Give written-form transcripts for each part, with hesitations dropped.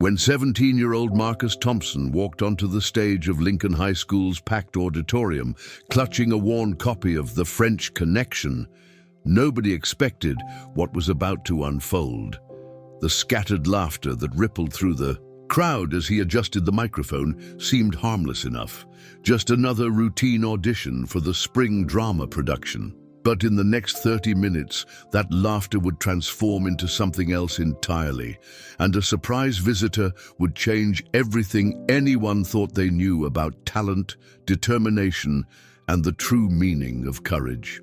When 17-year-old Marcus Thompson walked onto the stage of Lincoln High School's packed auditorium, clutching a worn copy of The French Connection, nobody expected what was about to unfold. The scattered laughter that rippled through the crowd as he adjusted the microphone seemed harmless enough, just another routine audition for the spring drama production. But in the next 30 minutes, that laughter would transform into something else entirely, and a surprise visitor would change everything anyone thought they knew about talent, determination, and the true meaning of courage.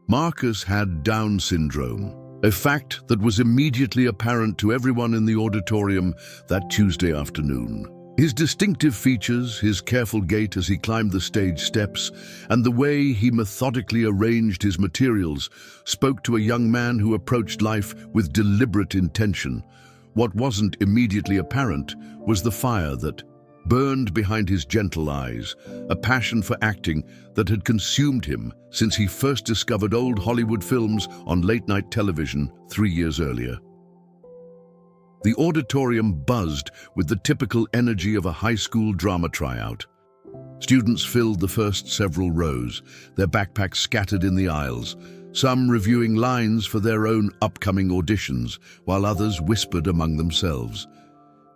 Marcus had Down syndrome, a fact that was immediately apparent to everyone in the auditorium that Tuesday afternoon. His distinctive features, his careful gait as he climbed the stage steps, and the way he methodically arranged his materials spoke to a young man who approached life with deliberate intention. What wasn't immediately apparent was the fire that burned behind his gentle eyes, a passion for acting that had consumed him since he first discovered old Hollywood films on late-night television 3 years earlier. The auditorium buzzed with the typical energy of a high school drama tryout. Students filled the first several rows, their backpacks scattered in the aisles, some reviewing lines for their own upcoming auditions, while others whispered among themselves.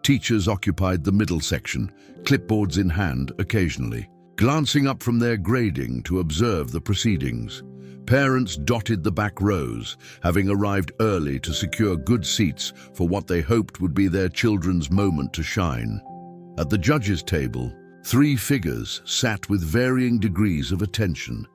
Teachers occupied the middle section, clipboards in hand occasionally, glancing up from their grading to observe the proceedings. Parents dotted the back rows, having arrived early to secure good seats for what they hoped would be their children's moment to shine. At the judges' table, 3 figures sat with varying degrees of attention.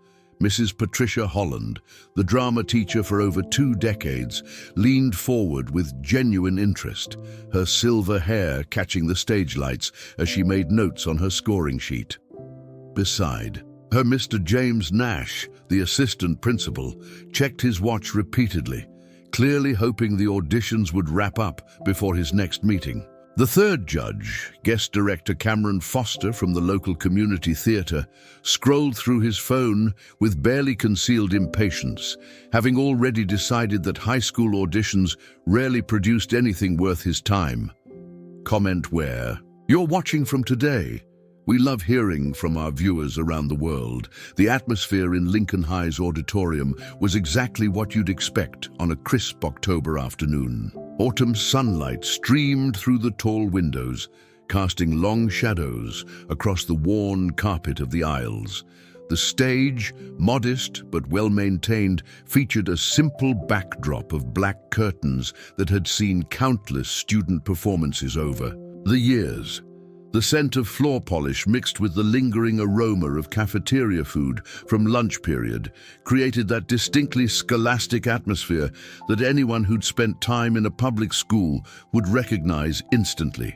Mrs. Patricia Holland, the drama teacher for over 2 decades, leaned forward with genuine interest, her silver hair catching the stage lights as she made notes on her scoring sheet. Beside her, Mr. James Nash, the assistant principal, checked his watch repeatedly, clearly hoping the auditions would wrap up before his next meeting. The third judge, guest director Cameron Foster from the local community theatre, scrolled through his phone with barely concealed impatience, having already decided that high school auditions rarely produced anything worth his time. Comment where you're watching from today. We love hearing from our viewers around the world. The atmosphere in Lincoln High's auditorium was exactly what you'd expect on a crisp October afternoon. Autumn sunlight streamed through the tall windows, casting long shadows across the worn carpet of the aisles. The stage, modest but well-maintained, featured a simple backdrop of black curtains that had seen countless student performances over the years. The scent of floor polish mixed with the lingering aroma of cafeteria food from lunch period created that distinctly scholastic atmosphere that anyone who'd spent time in a public school would recognize instantly.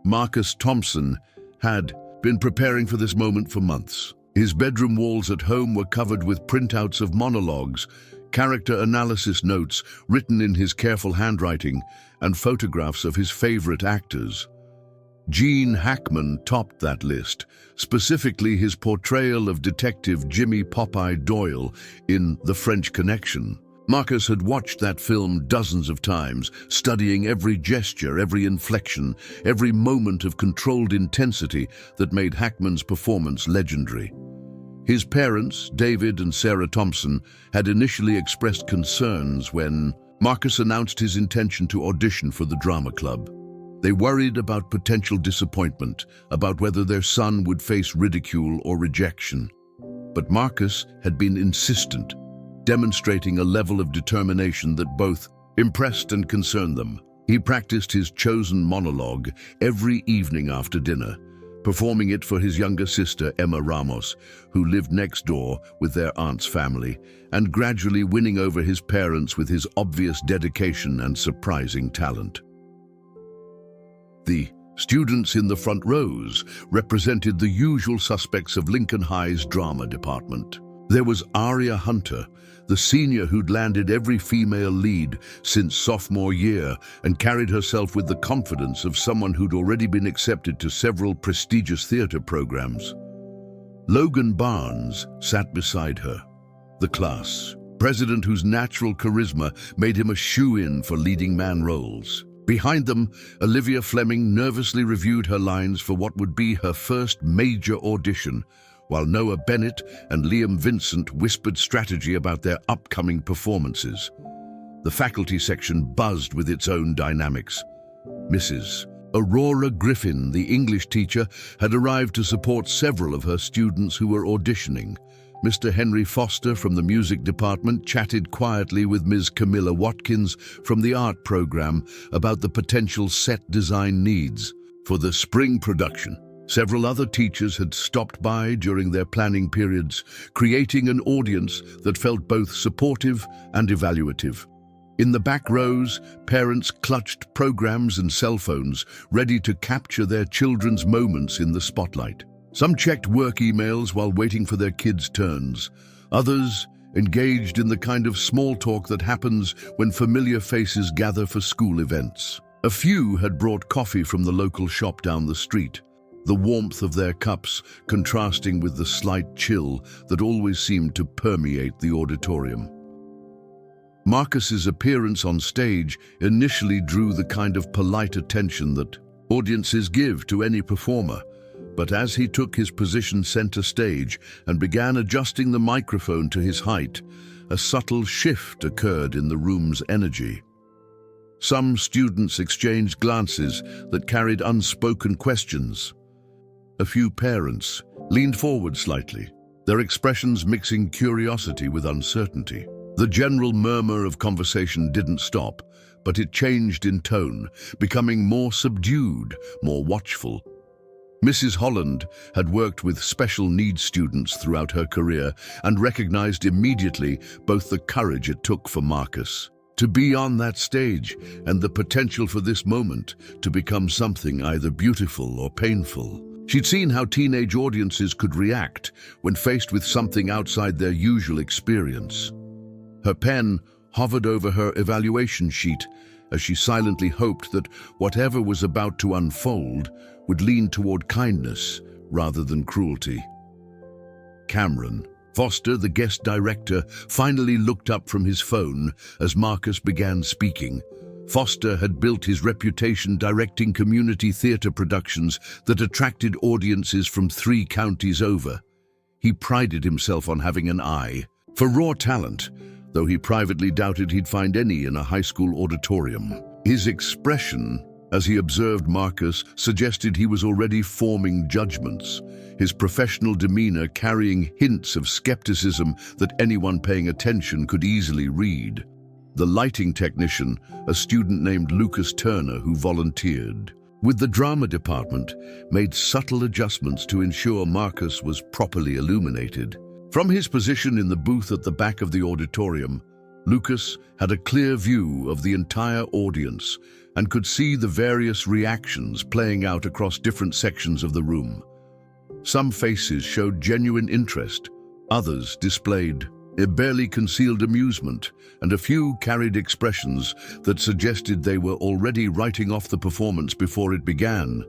Marcus Thompson had been preparing for this moment for months. His bedroom walls at home were covered with printouts of monologues, character analysis notes written in his careful handwriting, and photographs of his favorite actors. Gene Hackman topped that list, specifically his portrayal of Detective Jimmy Popeye Doyle in The French Connection. Marcus had watched that film dozens of times, studying every gesture, every inflection, every moment of controlled intensity that made Hackman's performance legendary. His parents, David and Sarah Thompson, had initially expressed concerns when Marcus announced his intention to audition for the drama club. They worried about potential disappointment, about whether their son would face ridicule or rejection. But Marcus had been insistent, demonstrating a level of determination that both impressed and concerned them. He practiced his chosen monologue every evening after dinner, performing it for his younger sister, Emma Ramos, who lived next door with their aunt's family, and gradually winning over his parents with his obvious dedication and surprising talent. The students in the front rows represented the usual suspects of Lincoln High's drama department. There was Aria Hunter, the senior who'd landed every female lead since sophomore year and carried herself with the confidence of someone who'd already been accepted to several prestigious theater programs. Logan Barnes sat beside her, the class president whose natural charisma made him a shoo-in for leading man roles. Behind them, Olivia Fleming nervously reviewed her lines for what would be her first major audition, while Noah Bennett and Liam Vincent whispered strategy about their upcoming performances. The faculty section buzzed with its own dynamics. Mrs. Aurora Griffin, the English teacher, had arrived to support several of her students who were auditioning. Mr. Henry Foster from the music department chatted quietly with Ms. Camilla Watkins from the art program about the potential set design needs for the spring production. Several other teachers had stopped by during their planning periods, creating an audience that felt both supportive and evaluative. In the back rows, parents clutched programs and cell phones, ready to capture their children's moments in the spotlight. Some checked work emails while waiting for their kids' turns. Others engaged in the kind of small talk that happens when familiar faces gather for school events. A few had brought coffee from the local shop down the street, the warmth of their cups contrasting with the slight chill that always seemed to permeate the auditorium. Marcus's appearance on stage initially drew the kind of polite attention that audiences give to any performer. But as he took his position center stage and began adjusting the microphone to his height, a subtle shift occurred in the room's energy. Some students exchanged glances that carried unspoken questions. A few parents leaned forward slightly, their expressions mixing curiosity with uncertainty. The general murmur of conversation didn't stop, but it changed in tone, becoming more subdued, more watchful. Mrs. Holland had worked with special needs students throughout her career and recognized immediately both the courage it took for Marcus to be on that stage and the potential for this moment to become something either beautiful or painful. She'd seen how teenage audiences could react when faced with something outside their usual experience. Her pen hovered over her evaluation sheet as she silently hoped that whatever was about to unfold would lean toward kindness rather than cruelty. Cameron Foster, the guest director, finally looked up from his phone as Marcus began speaking. Foster had built his reputation directing community theater productions that attracted audiences from 3 counties over. He prided himself on having an eye for raw talent, though he privately doubted he'd find any in a high school auditorium. His expression, as he observed Marcus, suggested he was already forming judgments, his professional demeanor carrying hints of skepticism that anyone paying attention could easily read. The lighting technician, a student named Lucas Turner who volunteered with the drama department, made subtle adjustments to ensure Marcus was properly illuminated. From his position in the booth at the back of the auditorium, Lucas had a clear view of the entire audience and could see the various reactions playing out across different sections of the room. Some faces showed genuine interest, others displayed a barely concealed amusement, and a few carried expressions that suggested they were already writing off the performance before it began.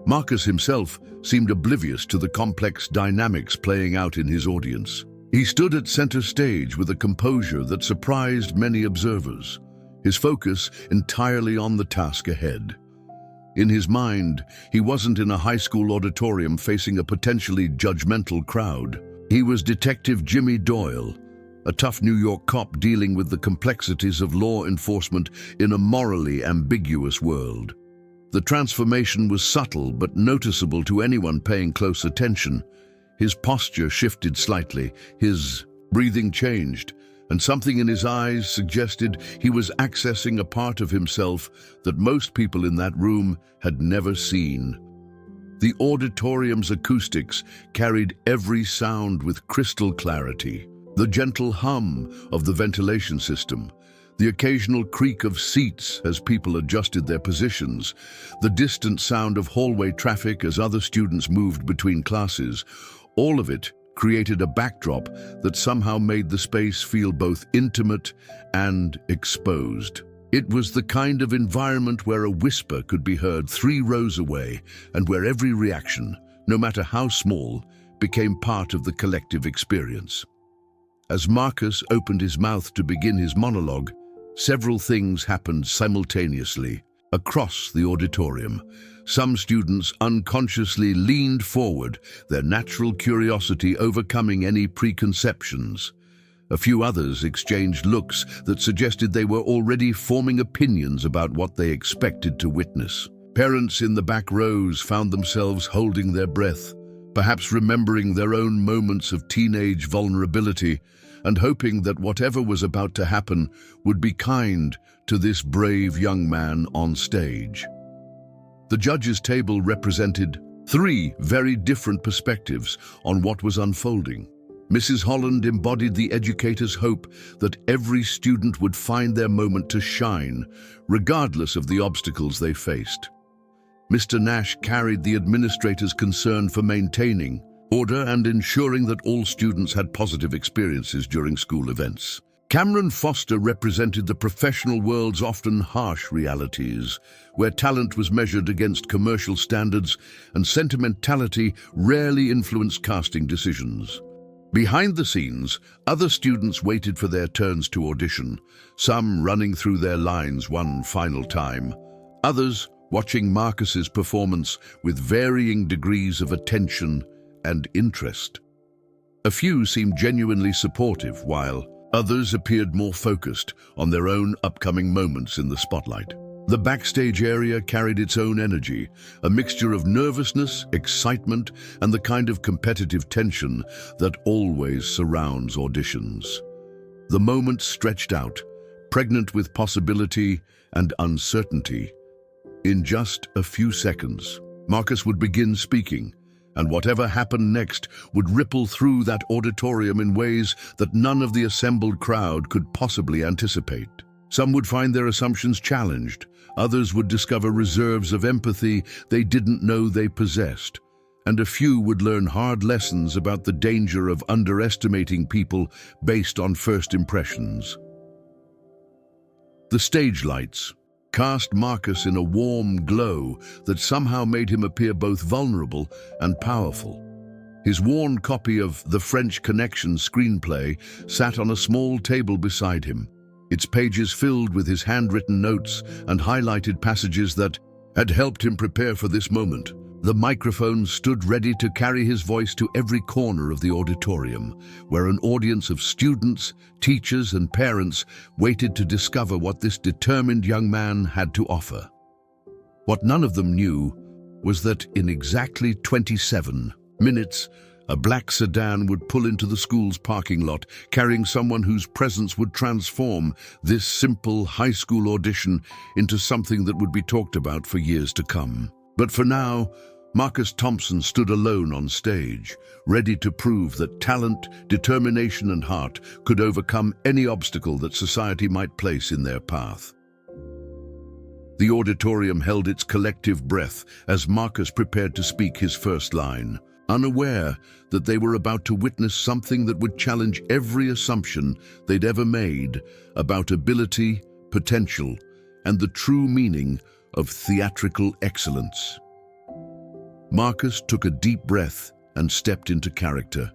Marcus himself seemed oblivious to the complex dynamics playing out in his audience. He stood at center stage with a composure that surprised many observers, his focus entirely on the task ahead. In his mind, he wasn't in a high school auditorium facing a potentially judgmental crowd. He was Detective Jimmy Doyle, a tough New York cop dealing with the complexities of law enforcement in a morally ambiguous world. The transformation was subtle but noticeable to anyone paying close attention. His posture shifted slightly, his breathing changed, and something in his eyes suggested he was accessing a part of himself that most people in that room had never seen. The auditorium's acoustics carried every sound with crystal clarity. The gentle hum of the ventilation system, the occasional creak of seats as people adjusted their positions, the distant sound of hallway traffic as other students moved between classes, all of it created a backdrop that somehow made the space feel both intimate and exposed. It was the kind of environment where a whisper could be heard 3 rows away and where every reaction, no matter how small, became part of the collective experience. As Marcus opened his mouth to begin his monologue, several things happened simultaneously. Across the auditorium, some students unconsciously leaned forward, their natural curiosity overcoming any preconceptions. A few others exchanged looks that suggested they were already forming opinions about what they expected to witness. Parents in the back rows found themselves holding their breath, perhaps remembering their own moments of teenage vulnerability and hoping that whatever was about to happen would be kind to this brave young man on stage. The judges' table represented three very different perspectives on what was unfolding. Mrs. Holland embodied the educator's hope that every student would find their moment to shine, regardless of the obstacles they faced. Mr. Nash carried the administrator's concern for maintaining order and ensuring that all students had positive experiences during school events. Cameron Foster represented the professional world's often harsh realities, where talent was measured against commercial standards and sentimentality rarely influenced casting decisions. Behind the scenes, other students waited for their turns to audition, some running through their lines one final time, others watching Marcus's performance with varying degrees of attention and interest. A few seemed genuinely supportive, while others appeared more focused on their own upcoming moments in the spotlight. The backstage area carried its own energy, a mixture of nervousness, excitement, and the kind of competitive tension that always surrounds auditions. The moment stretched out, pregnant with possibility and uncertainty. In just a few seconds, Marcus would begin speaking, and whatever happened next would ripple through that auditorium in ways that none of the assembled crowd could possibly anticipate. Some would find their assumptions challenged, others would discover reserves of empathy they didn't know they possessed, and a few would learn hard lessons about the danger of underestimating people based on first impressions. The stage lights cast Marcus in a warm glow that somehow made him appear both vulnerable and powerful. His worn copy of The French Connection screenplay sat on a small table beside him, its pages filled with his handwritten notes and highlighted passages that had helped him prepare for this moment. The microphone stood ready to carry his voice to every corner of the auditorium, where an audience of students, teachers, and parents waited to discover what this determined young man had to offer. What none of them knew was that in exactly 27 minutes, a black sedan would pull into the school's parking lot, carrying someone whose presence would transform this simple high school audition into something that would be talked about for years to come. But for now, Marcus Thompson stood alone on stage, ready to prove that talent, determination, and heart could overcome any obstacle that society might place in their path. The auditorium held its collective breath as Marcus prepared to speak his first line, unaware that they were about to witness something that would challenge every assumption they'd ever made about ability, potential, and the true meaning of theatrical excellence. Marcus took a deep breath and stepped into character,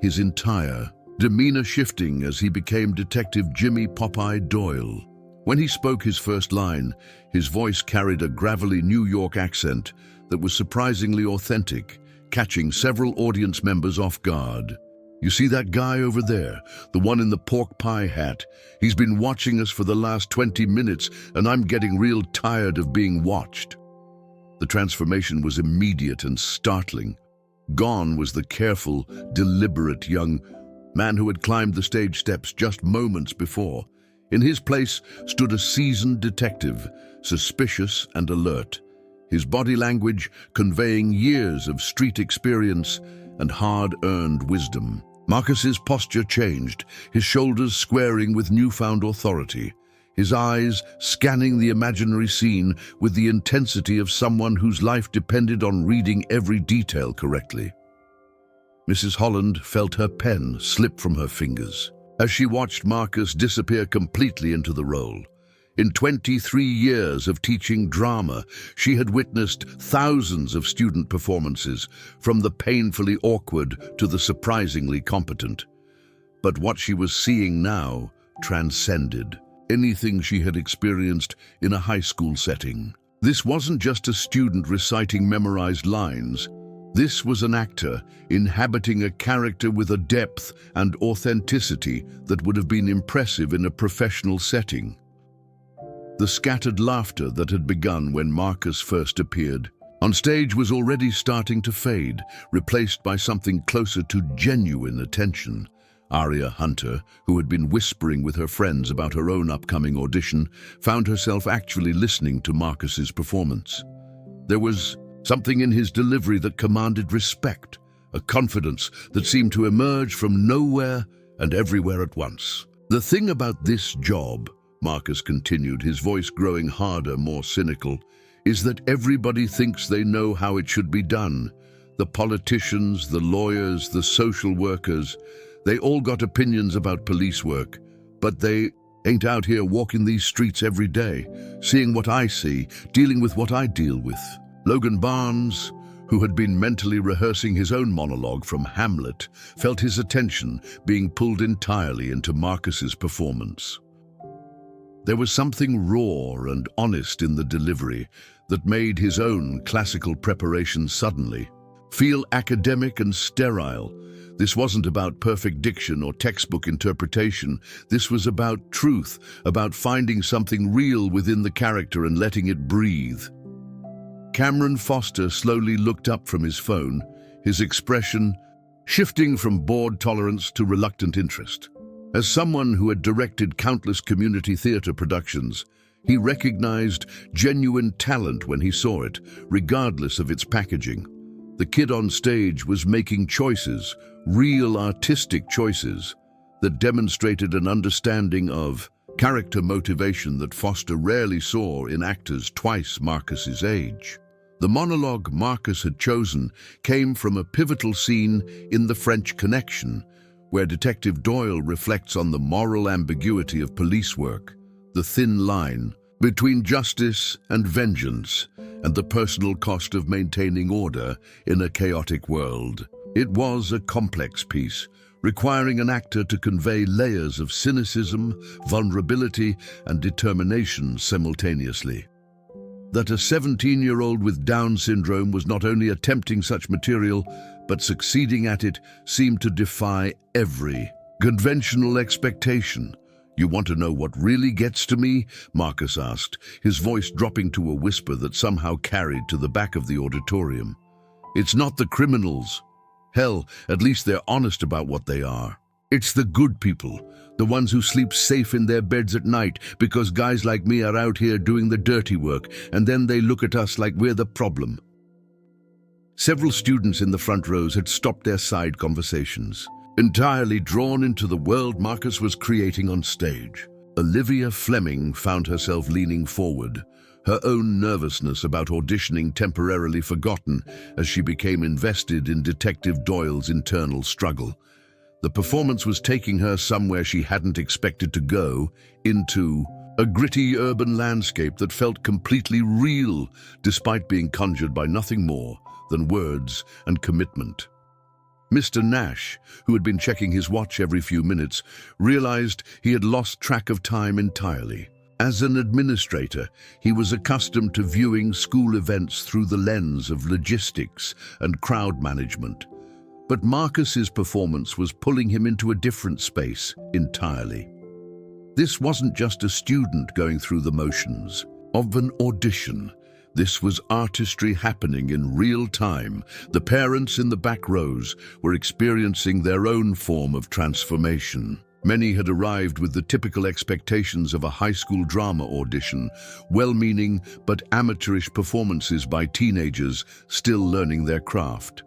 his entire demeanor shifting as he became Detective Jimmy Popeye Doyle. When he spoke his first line, his voice carried a gravelly New York accent that was surprisingly authentic, catching several audience members off guard. "You see that guy over there, the one in the pork pie hat? He's been watching us for the last 20 minutes, and I'm getting real tired of being watched." The transformation was immediate and startling. Gone was the careful, deliberate young man who had climbed the stage steps just moments before. In his place stood a seasoned detective, suspicious and alert, his body language conveying years of street experience and hard-earned wisdom. Marcus's posture changed, his shoulders squaring with newfound authority, his eyes scanning the imaginary scene with the intensity of someone whose life depended on reading every detail correctly. Mrs. Holland felt her pen slip from her fingers as she watched Marcus disappear completely into the role. In 23 years of teaching drama, she had witnessed thousands of student performances, from the painfully awkward to the surprisingly competent. But what she was seeing now transcended anything she had experienced in a high school setting. This wasn't just a student reciting memorized lines. This was an actor inhabiting a character with a depth and authenticity that would have been impressive in a professional setting. The scattered laughter that had begun when Marcus first appeared on stage was already starting to fade, replaced by something closer to genuine attention. Aria Hunter, who had been whispering with her friends about her own upcoming audition, found herself actually listening to Marcus's performance. There was something in his delivery that commanded respect, a confidence that seemed to emerge from nowhere and everywhere at once. "The thing about this job," Marcus continued, his voice growing harder, more cynical, "is that everybody thinks they know how it should be done. The politicians, the lawyers, the social workers, they all got opinions about police work, but they ain't out here walking these streets every day, seeing what I see, dealing with what I deal with." Logan Barnes, who had been mentally rehearsing his own monologue from Hamlet, felt his attention being pulled entirely into Marcus's performance. There was something raw and honest in the delivery that made his own classical preparation suddenly feel academic and sterile. This wasn't about perfect diction or textbook interpretation. This was about truth, about finding something real within the character and letting it breathe. Cameron Foster slowly looked up from his phone, his expression shifting from bored tolerance to reluctant interest. As someone who had directed countless community theater productions, he recognized genuine talent when he saw it, regardless of its packaging. The kid on stage was making choices, real artistic choices, that demonstrated an understanding of character motivation that Foster rarely saw in actors twice Marcus's age. The monologue Marcus had chosen came from a pivotal scene in The French Connection, where Detective Doyle reflects on the moral ambiguity of police work, the thin line between justice and vengeance, and the personal cost of maintaining order in a chaotic world. It was a complex piece, requiring an actor to convey layers of cynicism, vulnerability, and determination simultaneously. That a 17-year-old with Down syndrome was not only attempting such material, but succeeding at it seemed to defy every conventional expectation. "You want to know what really gets to me?" Marcus asked, his voice dropping to a whisper that somehow carried to the back of the auditorium. "It's not the criminals. Hell, at least they're honest about what they are. It's the good people, the ones who sleep safe in their beds at night because guys like me are out here doing the dirty work, and then they look at us like we're the problem." Several students in the front rows had stopped their side conversations, entirely drawn into the world Marcus was creating on stage. Olivia Fleming found herself leaning forward, her own nervousness about auditioning temporarily forgotten as she became invested in Detective Doyle's internal struggle. The performance was taking her somewhere she hadn't expected to go, into a gritty urban landscape that felt completely real, despite being conjured by nothing more than words and commitment. Mr. Nash, who had been checking his watch every few minutes, realized he had lost track of time entirely. As an administrator, he was accustomed to viewing school events through the lens of logistics and crowd management. But Marcus's performance was pulling him into a different space entirely. This wasn't just a student going through the motions of an audition. This was artistry happening in real time. The parents in the back rows were experiencing their own form of transformation. Many had arrived with the typical expectations of a high school drama audition, well-meaning but amateurish performances by teenagers still learning their craft.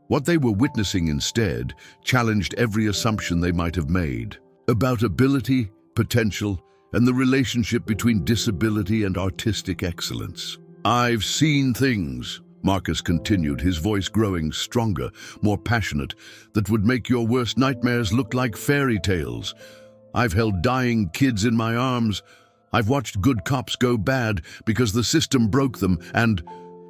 What they were witnessing instead challenged every assumption they might have made about ability, potential, and the relationship between disability and artistic excellence. "I've seen things," Marcus continued, his voice growing stronger, more passionate, "that would make your worst nightmares look like fairy tales. I've held dying kids in my arms. I've watched good cops go bad because the system broke them, and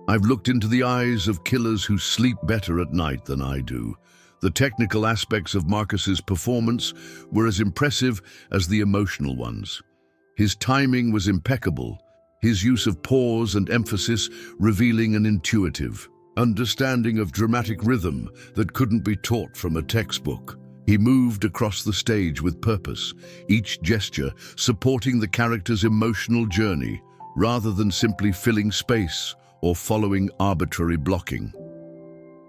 I've looked into the eyes of killers who sleep better at night than I do." The technical aspects of Marcus's performance were as impressive as the emotional ones. His timing was impeccable, his use of pause and emphasis revealing an intuitive understanding of dramatic rhythm that couldn't be taught from a textbook. He moved across the stage with purpose, each gesture supporting the character's emotional journey, rather than simply filling space or following arbitrary blocking.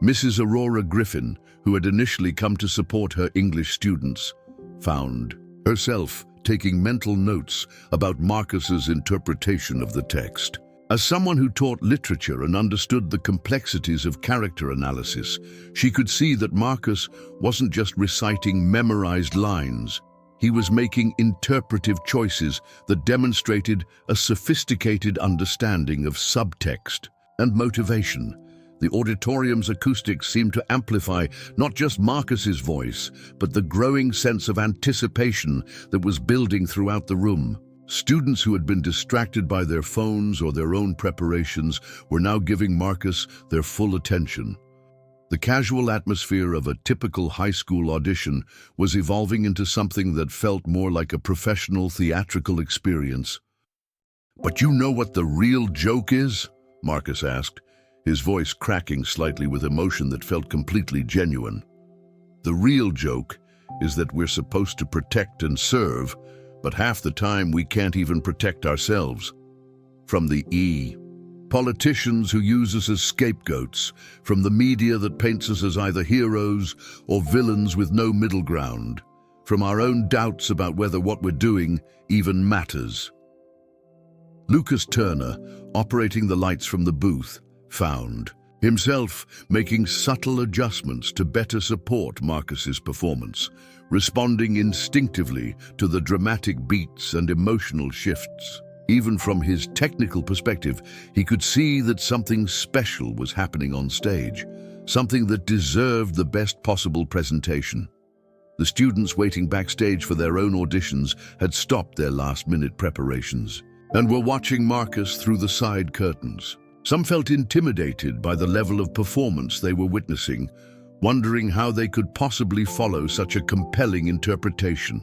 Mrs. Aurora Griffin, who had initially come to support her English students, found herself taking mental notes about Marcus's interpretation of the text. As someone who taught literature and understood the complexities of character analysis, she could see that Marcus wasn't just reciting memorized lines. He was making interpretive choices that demonstrated a sophisticated understanding of subtext and motivation. The auditorium's acoustics seemed to amplify not just Marcus's voice, but the growing sense of anticipation that was building throughout the room. Students who had been distracted by their phones or their own preparations were now giving Marcus their full attention. The casual atmosphere of a typical high school audition was evolving into something that felt more like a professional theatrical experience. "But you know what the real joke is?" Marcus asked, his voice cracking slightly with emotion that felt completely genuine. "The real joke is that we're supposed to protect and serve, but half the time we can't even protect ourselves. From the politicians who use us as scapegoats, from the media that paints us as either heroes or villains with no middle ground, from our own doubts about whether what we're doing even matters." Lucas Turner, operating the lights from the booth, found himself making subtle adjustments to better support Marcus's performance, responding instinctively to the dramatic beats and emotional shifts. Even from his technical perspective, he could see that something special was happening on stage, something that deserved the best possible presentation. The students waiting backstage for their own auditions had stopped their last-minute preparations and were watching Marcus through the side curtains. Some felt intimidated by the level of performance they were witnessing, wondering how they could possibly follow such a compelling interpretation.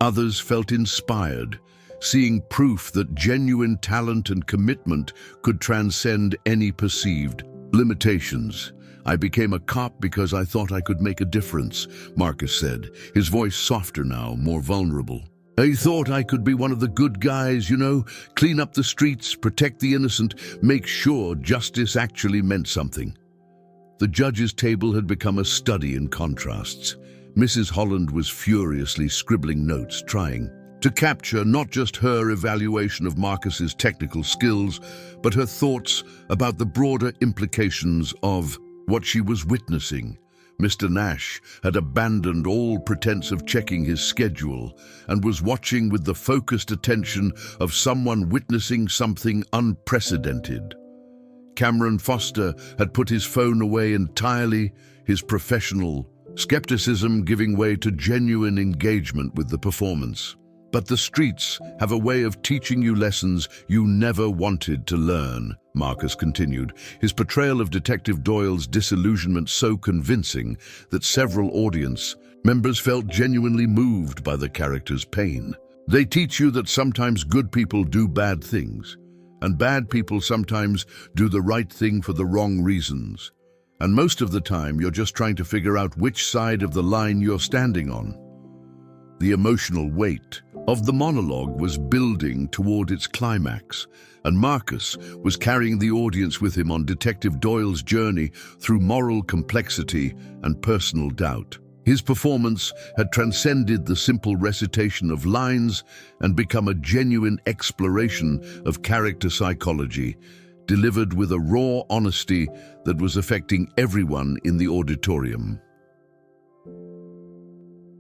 Others felt inspired, seeing proof that genuine talent and commitment could transcend any perceived limitations. "I became a cop because I thought I could make a difference," Marcus said, his voice softer now, more vulnerable. "I thought I could be one of the good guys, clean up the streets, protect the innocent, make sure justice actually meant something." The judges' table had become a study in contrasts. Mrs. Holland was furiously scribbling notes, trying to capture not just her evaluation of Marcus's technical skills, but her thoughts about the broader implications of what she was witnessing. Mr. Nash had abandoned all pretense of checking his schedule and was watching with the focused attention of someone witnessing something unprecedented. Cameron Foster had put his phone away entirely, his professional skepticism giving way to genuine engagement with the performance. "But the streets have a way of teaching you lessons you never wanted to learn," Marcus continued, his portrayal of Detective Doyle's disillusionment so convincing that several audience members felt genuinely moved by the character's pain. "They teach you that sometimes good people do bad things, and bad people sometimes do the right thing for the wrong reasons. And most of the time, you're just trying to figure out which side of the line you're standing on." The emotional weight of the monologue was building toward its climax, and Marcus was carrying the audience with him on Detective Doyle's journey through moral complexity and personal doubt. His performance had transcended the simple recitation of lines and become a genuine exploration of character psychology, delivered with a raw honesty that was affecting everyone in the auditorium.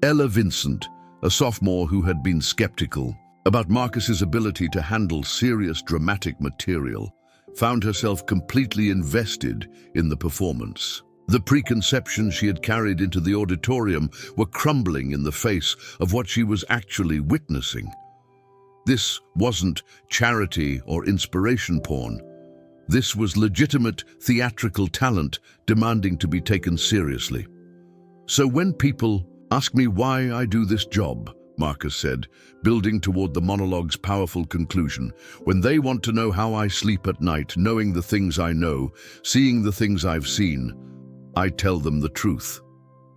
Ella Vincent, a sophomore who had been skeptical about Marcus's ability to handle serious dramatic material, found herself completely invested in the performance. The preconceptions she had carried into the auditorium were crumbling in the face of what she was actually witnessing. This wasn't charity or inspiration porn. This was legitimate theatrical talent demanding to be taken seriously. "So when people ask me why I do this job," Marcus said, building toward the monologue's powerful conclusion. When they want to know how I sleep at night, knowing the things I know, seeing the things I've seen, I tell them the truth.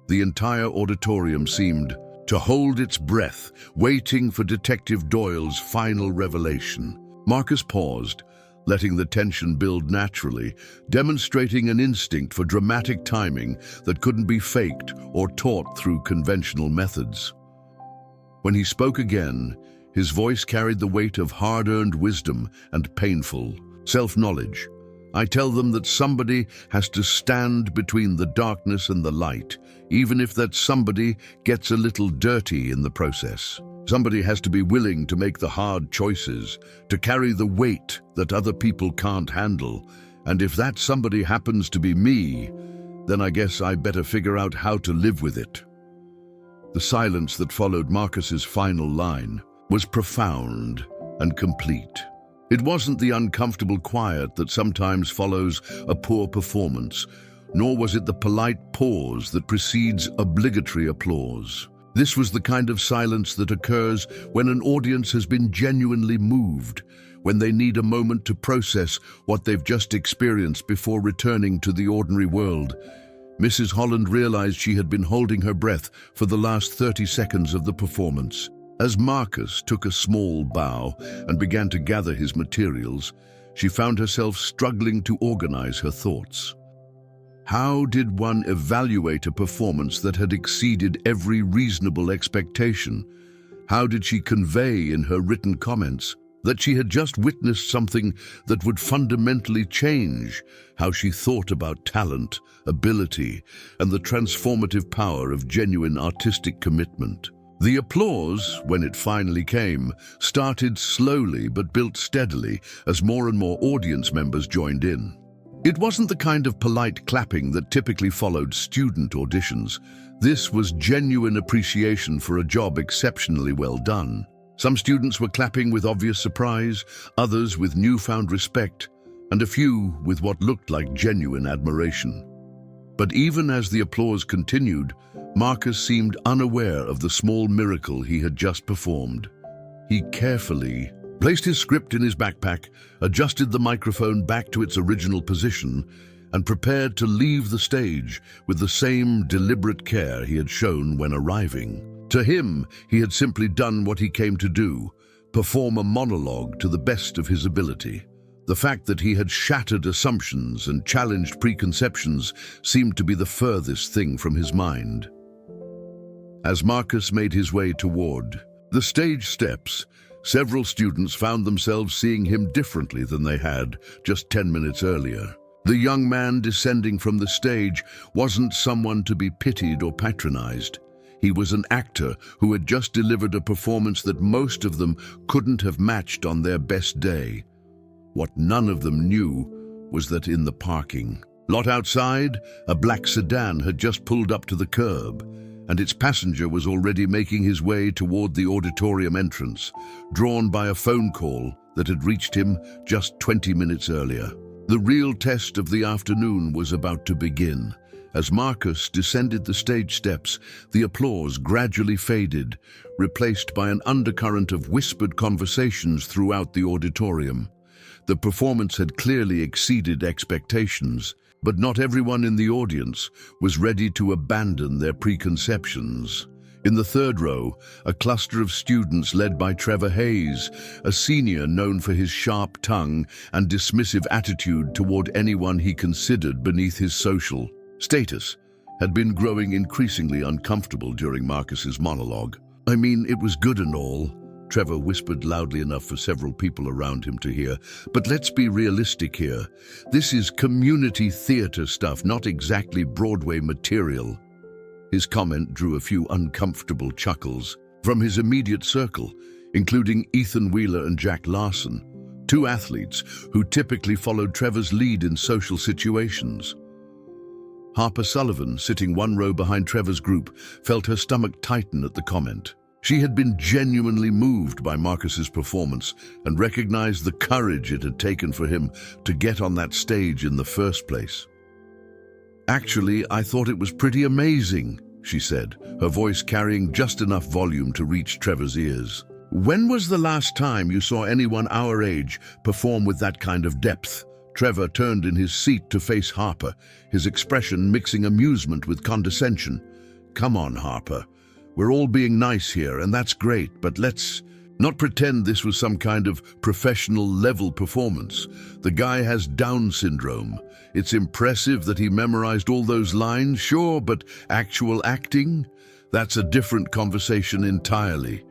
The entire auditorium seemed to hold its breath, waiting for Detective Doyle's final revelation. Marcus paused, letting the tension build naturally, demonstrating an instinct for dramatic timing that couldn't be faked or taught through conventional methods. When he spoke again, his voice carried the weight of hard-earned wisdom and painful self-knowledge. I tell them that somebody has to stand between the darkness and the light, even if that somebody gets a little dirty in the process. Somebody has to be willing to make the hard choices, to carry the weight that other people can't handle. And if that somebody happens to be me, then I guess I better figure out how to live with it. The silence that followed Marcus's final line was profound and complete. It wasn't the uncomfortable quiet that sometimes follows a poor performance, nor was it the polite pause that precedes obligatory applause. This was the kind of silence that occurs when an audience has been genuinely moved, when they need a moment to process what they've just experienced before returning to the ordinary world. Mrs. Holland realized she had been holding her breath for the last 30 seconds of the performance. As Marcus took a small bow and began to gather his materials, she found herself struggling to organize her thoughts. How did one evaluate a performance that had exceeded every reasonable expectation? How did she convey in her written comments that she had just witnessed something that would fundamentally change how she thought about talent, ability, and the transformative power of genuine artistic commitment? The applause, when it finally came, started slowly but built steadily as more and more audience members joined in. It wasn't the kind of polite clapping that typically followed student auditions. This was genuine appreciation for a job exceptionally well done. Some students were clapping with obvious surprise, others with newfound respect, and a few with what looked like genuine admiration. But even as the applause continued, Marcus seemed unaware of the small miracle he had just performed. He carefully placed his script in his backpack, adjusted the microphone back to its original position, and prepared to leave the stage with the same deliberate care he had shown when arriving. To him, he had simply done what he came to do, perform a monologue to the best of his ability. The fact that he had shattered assumptions and challenged preconceptions seemed to be the furthest thing from his mind. As Marcus made his way toward the stage steps, several students found themselves seeing him differently than they had just 10 minutes earlier. The young man descending from the stage wasn't someone to be pitied or patronized. He was an actor who had just delivered a performance that most of them couldn't have matched on their best day. What none of them knew was that in the parking lot outside, a black sedan had just pulled up to the curb, and its passenger was already making his way toward the auditorium entrance, drawn by a phone call that had reached him just 20 minutes earlier. The real test of the afternoon was about to begin. As Marcus descended the stage steps, the applause gradually faded, replaced by an undercurrent of whispered conversations throughout the auditorium. The performance had clearly exceeded expectations, but not everyone in the audience was ready to abandon their preconceptions. In the third row, a cluster of students led by Trevor Hayes, a senior known for his sharp tongue and dismissive attitude toward anyone he considered beneath his social status, had been growing increasingly uncomfortable during Marcus's monologue. "I mean, it was good and all," Trevor whispered loudly enough for several people around him to hear. "But let's be realistic here. This is community theater stuff, not exactly Broadway material." His comment drew a few uncomfortable chuckles from his immediate circle, including Ethan Wheeler and Jack Larson, two athletes who typically followed Trevor's lead in social situations. Harper Sullivan, sitting one row behind Trevor's group, felt her stomach tighten at the comment. She had been genuinely moved by Marcus's performance and recognized the courage it had taken for him to get on that stage in the first place. "Actually, I thought it was pretty amazing," she said, her voice carrying just enough volume to reach Trevor's ears. When was the last time you saw anyone our age perform with that kind of depth? Trevor turned in his seat to face Harper, his expression mixing amusement with condescension. Come on, Harper. We're all being nice here, and that's great, but let's not pretend this was some kind of professional-level performance. The guy has Down syndrome. It's impressive that he memorized all those lines, sure, but actual acting? That's a different conversation entirely.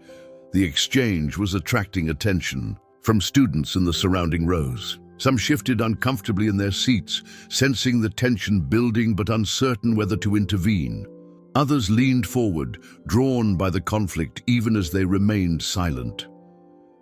The exchange was attracting attention from students in the surrounding rows. Some shifted uncomfortably in their seats, sensing the tension building but uncertain whether to intervene. Others leaned forward, drawn by the conflict even as they remained silent.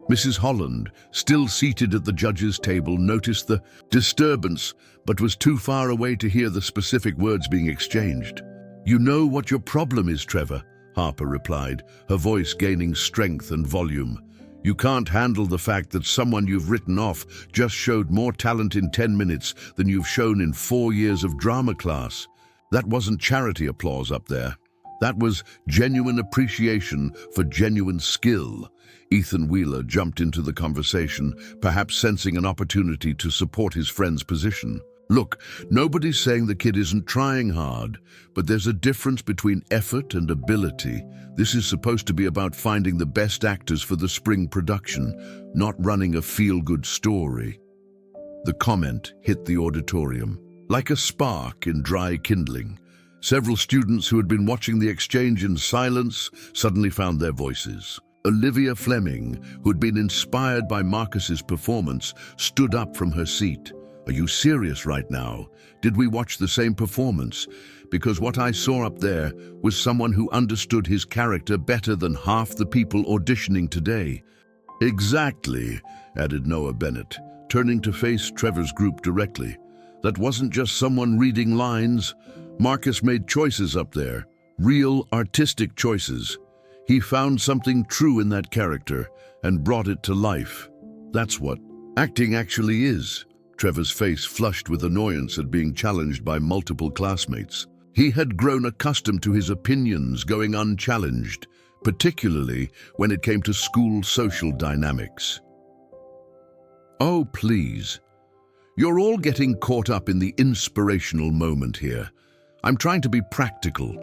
Mrs. Holland, still seated at the judges' table, noticed the disturbance but was too far away to hear the specific words being exchanged. "You know what your problem is, Trevor," Harper replied, her voice gaining strength and volume. "You can't handle the fact that someone you've written off just showed more talent in 10 minutes than you've shown in 4 years of drama class. That wasn't charity applause up there. That was genuine appreciation for genuine skill." Ethan Wheeler jumped into the conversation, perhaps sensing an opportunity to support his friend's position. "Look, nobody's saying the kid isn't trying hard, but there's a difference between effort and ability. This is supposed to be about finding the best actors for the spring production, not running a feel-good story." The comment hit the auditorium like a spark in dry kindling. Several students who had been watching the exchange in silence suddenly found their voices. Olivia Fleming, who had been inspired by Marcus's performance, stood up from her seat. "Are you serious right now? Did we watch the same performance? Because what I saw up there was someone who understood his character better than half the people auditioning today." "Exactly," added Noah Bennett, turning to face Trevor's group directly. "That wasn't just someone reading lines. Marcus made choices up there, real artistic choices. He found something true in that character and brought it to life. That's what acting actually is." Trevor's face flushed with annoyance at being challenged by multiple classmates. He had grown accustomed to his opinions going unchallenged, particularly when it came to school social dynamics. "Oh, please. You're all getting caught up in the inspirational moment here. I'm trying to be practical.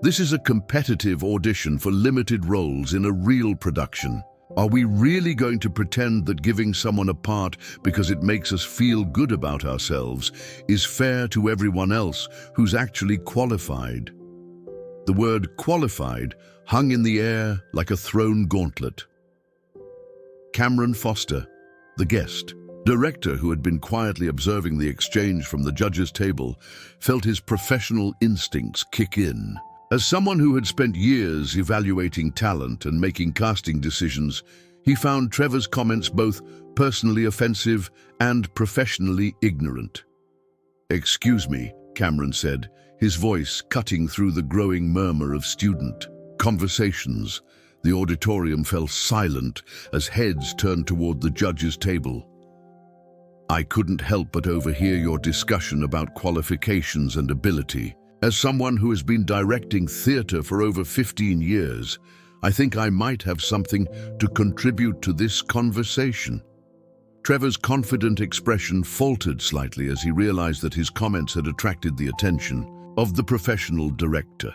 This is a competitive audition for limited roles in a real production. Are we really going to pretend that giving someone a part because it makes us feel good about ourselves is fair to everyone else who's actually qualified?" The word qualified hung in the air like a thrown gauntlet. Cameron Foster, the guest, director who had been quietly observing the exchange from the judges' table, felt his professional instincts kick in. As someone who had spent years evaluating talent and making casting decisions, he found Trevor's comments both personally offensive and professionally ignorant. "Excuse me," Cameron said, his voice cutting through the growing murmur of student conversations. The auditorium fell silent as heads turned toward the judges' table. "I couldn't help but overhear your discussion about qualifications and ability. As someone who has been directing theater for over 15 years, I think I might have something to contribute to this conversation." Trevor's confident expression faltered slightly as he realized that his comments had attracted the attention of the professional director.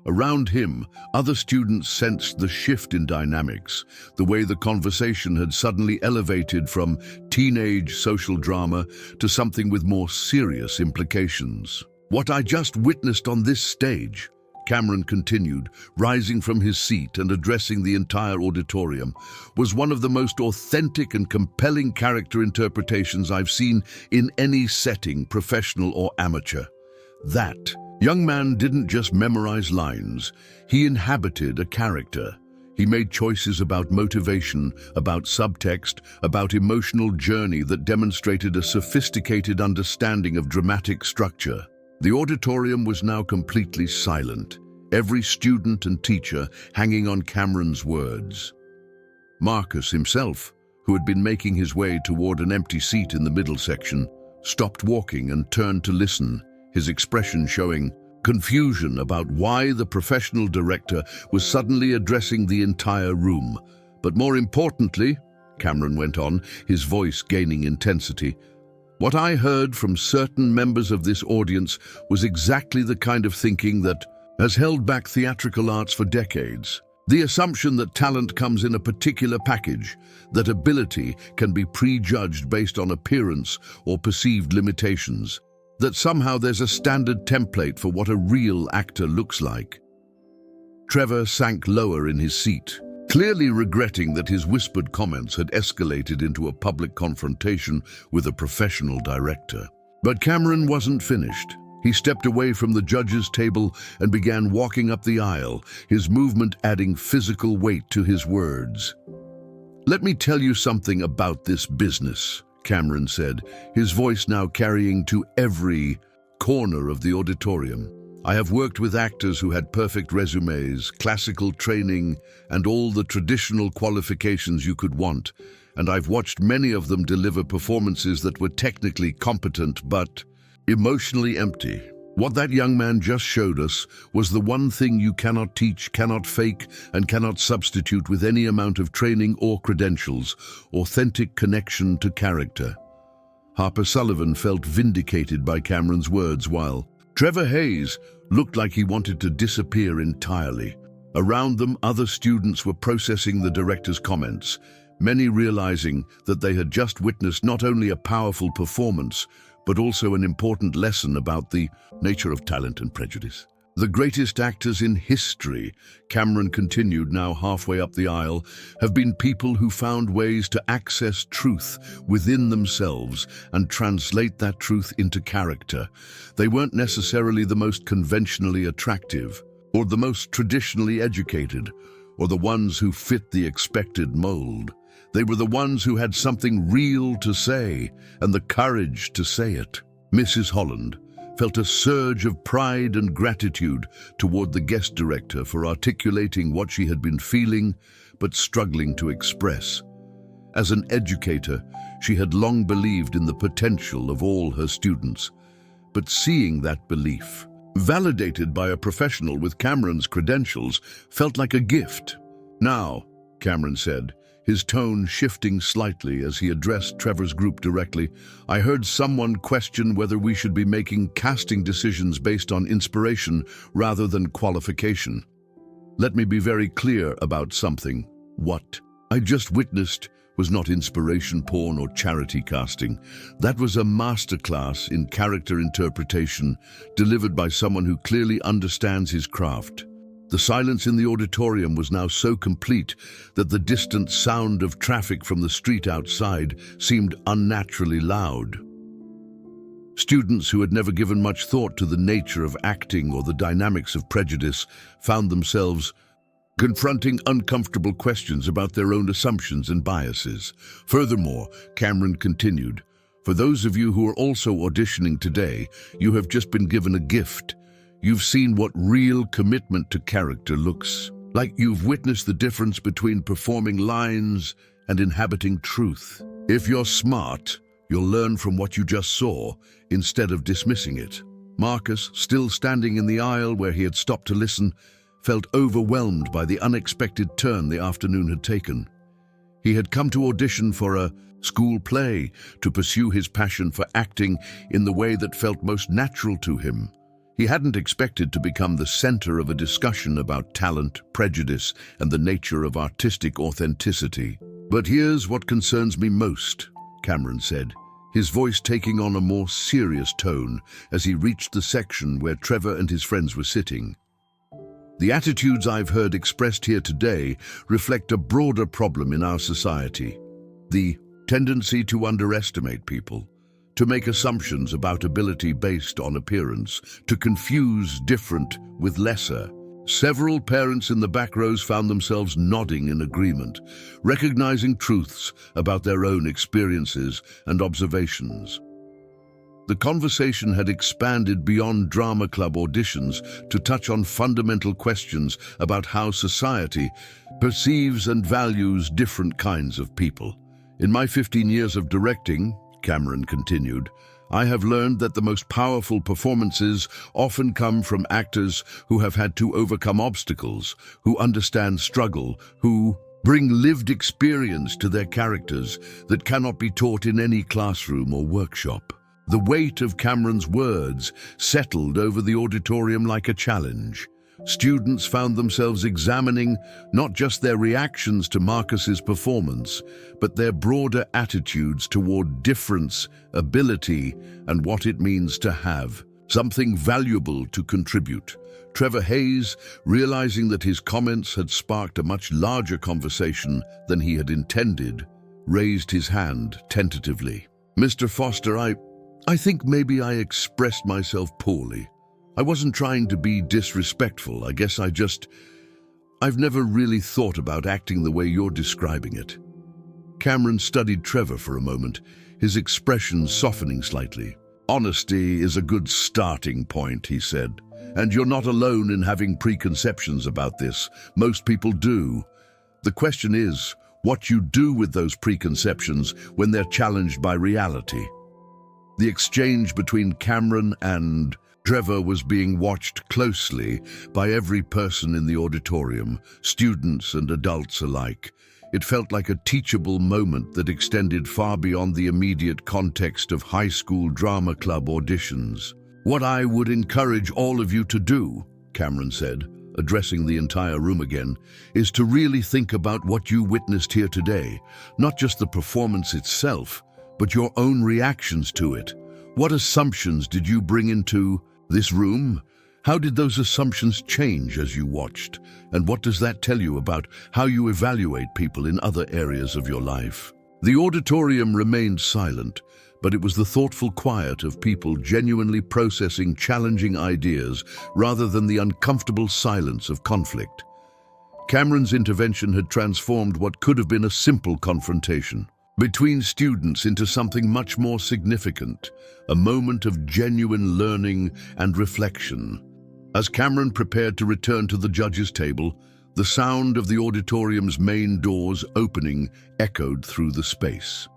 Around him, other students sensed the shift in dynamics, the way the conversation had suddenly elevated from teenage social drama to something with more serious implications. "What I just witnessed on this stage," Cameron continued, rising from his seat and addressing the entire auditorium, "was one of the most authentic and compelling character interpretations I've seen in any setting, professional or amateur. That young man didn't just memorize lines, he inhabited a character. He made choices about motivation, about subtext, about emotional journey that demonstrated a sophisticated understanding of dramatic structure." The auditorium was now completely silent, every student and teacher hanging on Cameron's words. Marcus himself, who had been making his way toward an empty seat in the middle section, stopped walking and turned to listen, his expression showing confusion about why the professional director was suddenly addressing the entire room. But more importantly, Cameron went on, his voice gaining intensity, what I heard from certain members of this audience was exactly the kind of thinking that has held back theatrical arts for decades. The assumption that talent comes in a particular package, that ability can be prejudged based on appearance or perceived limitations, that somehow there's a standard template for what a real actor looks like. Trevor sank lower in his seat, clearly regretting that his whispered comments had escalated into a public confrontation with a professional director. But Cameron wasn't finished. He stepped away from the judges' table and began walking up the aisle, his movement adding physical weight to his words. "Let me tell you something about this business," Cameron said, his voice now carrying to every corner of the auditorium. "I have worked with actors who had perfect resumes, classical training, and all the traditional qualifications you could want, and I've watched many of them deliver performances that were technically competent but emotionally empty. What that young man just showed us was the one thing you cannot teach, cannot fake, and cannot substitute with any amount of training or credentials: authentic connection to character." Harper Sullivan felt vindicated by Cameron's words, while Trevor Hayes looked like he wanted to disappear entirely. Around them, other students were processing the director's comments, many realizing that they had just witnessed not only a powerful performance, but also an important lesson about the nature of talent and prejudice. "The greatest actors in history," Cameron continued, now halfway up the aisle, "have been people who found ways to access truth within themselves and translate that truth into character. They weren't necessarily the most conventionally attractive, or the most traditionally educated, or the ones who fit the expected mold. They were the ones who had something real to say, and the courage to say it." Mrs. Holland felt a surge of pride and gratitude toward the guest director for articulating what she had been feeling but struggling to express. As an educator, she had long believed in the potential of all her students, but seeing that belief validated by a professional with Cameron's credentials felt like a gift. "Now," Cameron said, his tone shifting slightly as he addressed Trevor's group directly, "I heard someone question whether we should be making casting decisions based on inspiration rather than qualification. Let me be very clear about something. What I just witnessed was not inspiration porn or charity casting. That was a masterclass in character interpretation delivered by someone who clearly understands his craft." The silence in the auditorium was now so complete that the distant sound of traffic from the street outside seemed unnaturally loud. Students who had never given much thought to the nature of acting or the dynamics of prejudice found themselves confronting uncomfortable questions about their own assumptions and biases. Furthermore, Cameron continued, "For those of you who are also auditioning today, you have just been given a gift. You've seen what real commitment to character looks like. You've witnessed the difference between performing lines and inhabiting truth. If you're smart, you'll learn from what you just saw instead of dismissing it." Marcus, still standing in the aisle where he had stopped to listen, felt overwhelmed by the unexpected turn the afternoon had taken. He had come to audition for a school play to pursue his passion for acting in the way that felt most natural to him. He hadn't expected to become the center of a discussion about talent, prejudice, and the nature of artistic authenticity. "But here's what concerns me most," Cameron said, his voice taking on a more serious tone as he reached the section where Trevor and his friends were sitting. "The attitudes I've heard expressed here today reflect a broader problem in our society. The tendency to underestimate people, to make assumptions about ability based on appearance, to confuse different with lesser." Several parents in the back rows found themselves nodding in agreement, recognizing truths about their own experiences and observations. The conversation had expanded beyond drama club auditions to touch on fundamental questions about how society perceives and values different kinds of people. "In my 15 years of directing," Cameron continued, I have learned that the most powerful performances often come from actors who have had to overcome obstacles, who understand struggle, who bring lived experience to their characters that cannot be taught in any classroom or workshop. The weight of Cameron's words settled over the auditorium like a challenge. Students found themselves examining not just their reactions to Marcus's performance, but their broader attitudes toward difference, ability, and what it means to have something valuable to contribute. Trevor Hayes, realizing that his comments had sparked a much larger conversation than he had intended, raised his hand tentatively. "Mr. Foster, I think maybe I expressed myself poorly. I wasn't trying to be disrespectful. I guess I've never really thought about acting the way you're describing it." Cameron studied Trevor for a moment, his expression softening slightly. "Honesty is a good starting point," he said. "And you're not alone in having preconceptions about this. Most people do. The question is what you do with those preconceptions when they're challenged by reality." The exchange between Cameron and Trevor was being watched closely by every person in the auditorium, students and adults alike. It felt like a teachable moment that extended far beyond the immediate context of high school drama club auditions. "What I would encourage all of you to do," Cameron said, addressing the entire room again, "is to really think about what you witnessed here today, not just the performance itself, but your own reactions to it. What assumptions did you bring into this room? How did those assumptions change as you watched? And what does that tell you about how you evaluate people in other areas of your life?" The auditorium remained silent, but it was the thoughtful quiet of people genuinely processing challenging ideas rather than the uncomfortable silence of conflict. Cameron's intervention had transformed what could have been a simple confrontation between students into something much more significant, a moment of genuine learning and reflection. As Cameron prepared to return to the judges' table, the sound of the auditorium's main doors opening echoed through the space.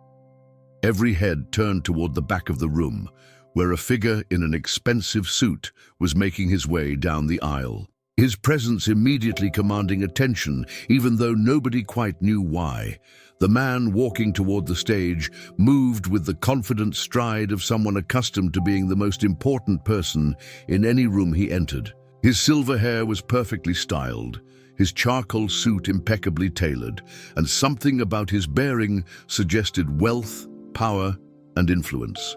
Every head turned toward the back of the room, where a figure in an expensive suit was making his way down the aisle. His presence immediately commanding attention, even though nobody quite knew why. The man walking toward the stage moved with the confident stride of someone accustomed to being the most important person in any room he entered. His silver hair was perfectly styled, his charcoal suit impeccably tailored, and something about his bearing suggested wealth, power, and influence.